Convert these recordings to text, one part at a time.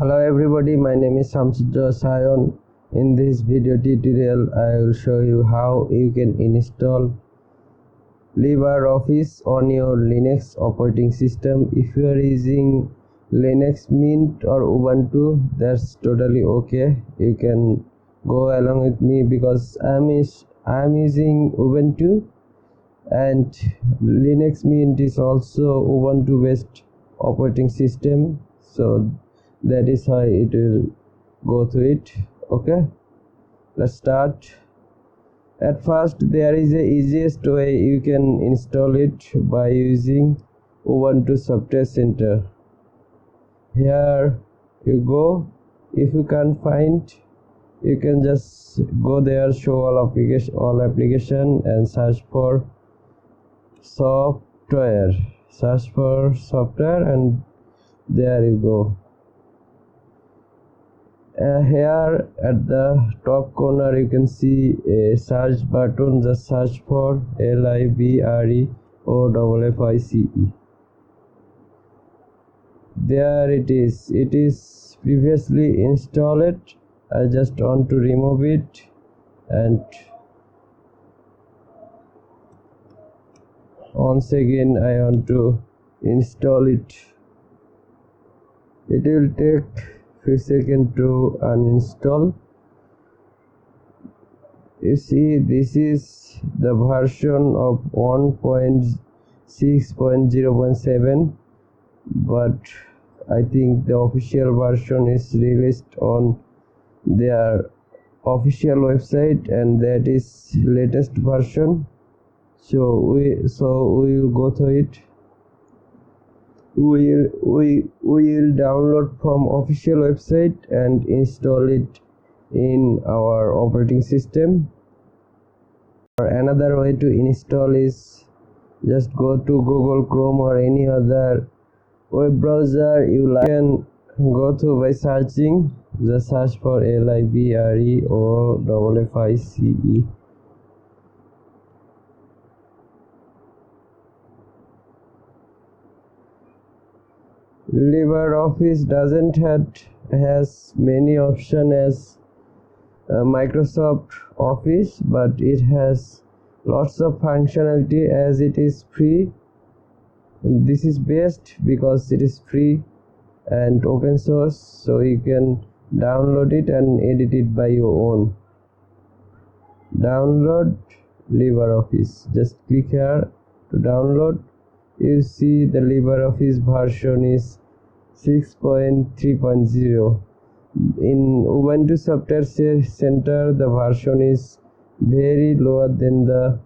Hello everybody, my name is Samsudra Sayon. In this video tutorial, I will show you how you can install LibreOffice on your Linux operating system. If you are using Linux Mint or Ubuntu, that's totally okay. You can go along with me because I'm using Ubuntu, and Linux Mint is also Ubuntu based operating system, so that is how it will go through it. Okay, let's start. At first, there is the easiest way you can install it by using Ubuntu Software Center. Here you go. If you can't find, you can just go there, show all application and search for software. Search for software and there you go. Here at the top corner you can see a search button. Just search for LIBREOFFICE. There it is. It is previously installed. I just want to remove it, and once again I want to install it. It will take few seconds to uninstall. You see, this is the version of 1.6.0.7, but I think the official version is released on their official website, and that is latest version. So we will go through it. We will download from official website and install it in our operating system. Or another way to install is just go to Google Chrome or any other web browser you like. You can go to by searching. Just search for LIBREOFFICE. LibreOffice doesn't has many options as Microsoft Office, but it has lots of functionality as it is free. This is best because it is free and open source, so you can download it and edit it by your own. Download LibreOffice. Just click here to download. You see the LibreOffice version is 6.3.0. In Ubuntu Software Center, the version is very lower than the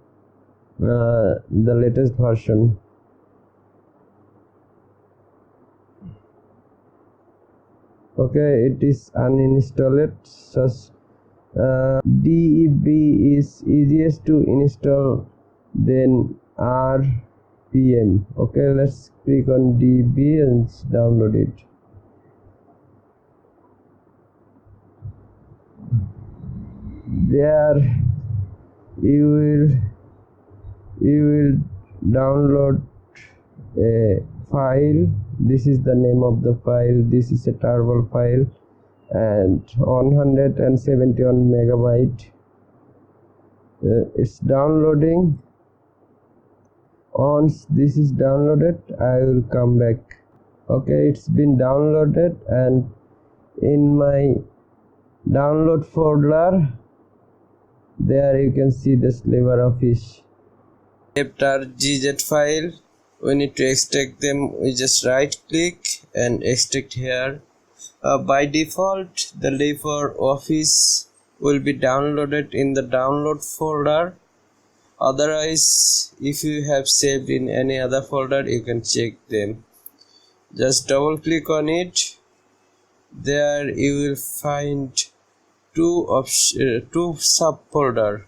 latest version. Okay, it is uninstalled. Such DEB is easiest to install than RPM. Okay, let's click on DB and download it. There you will download a file. This is the name of the file. This is a tarball file and 171 megabyte. It's downloading. Once this is downloaded, I will come back. Okay, it's been downloaded, and in my download folder there you can see this LibreOffice. After GZ file, we need to extract them. We just right click and extract here. By default, the LibreOffice will be downloaded in the download folder. Otherwise, if you have saved in any other folder, you can check them. Just double click on it. There you will find two subfolder,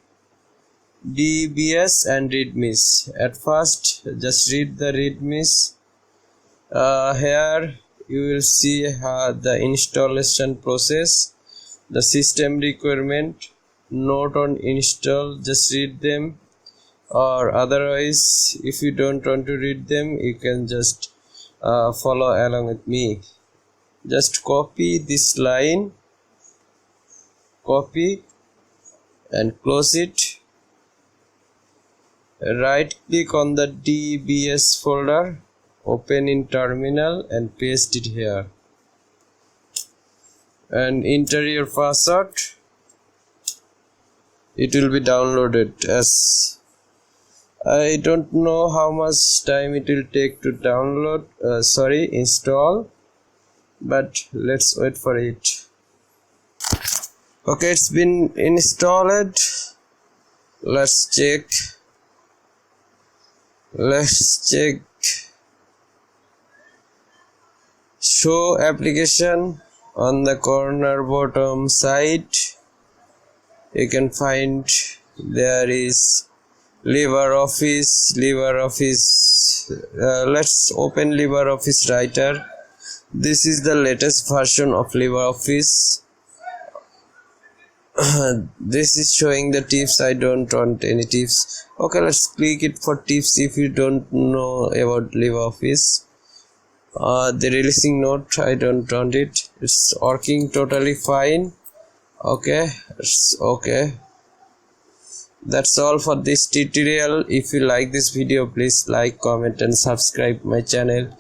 DBS and readmes. At first, just read the readmes. Here you will see the installation process, the system requirement, note on install. Just read them, or otherwise if you don't want to read them, you can just follow along with me. just copy this line, copy and close it. Right click on the DBS folder, open in terminal and paste it here and enter your password. It will be downloaded. As I don't know how much time it will take to download, install, but let's wait for it. Okay, it's been installed. Let's check. Show application on the corner bottom side. You can find there is LibreOffice. Let's open LibreOffice Writer. This is the latest version of LibreOffice. This is showing the tips. I don't want any tips. Okay, let's click it for tips if you don't know about LibreOffice. The releasing note, I don't want it. It's working totally fine. Okay, it's okay. That's all for this tutorial. If you like this video, please like, comment and subscribe my channel.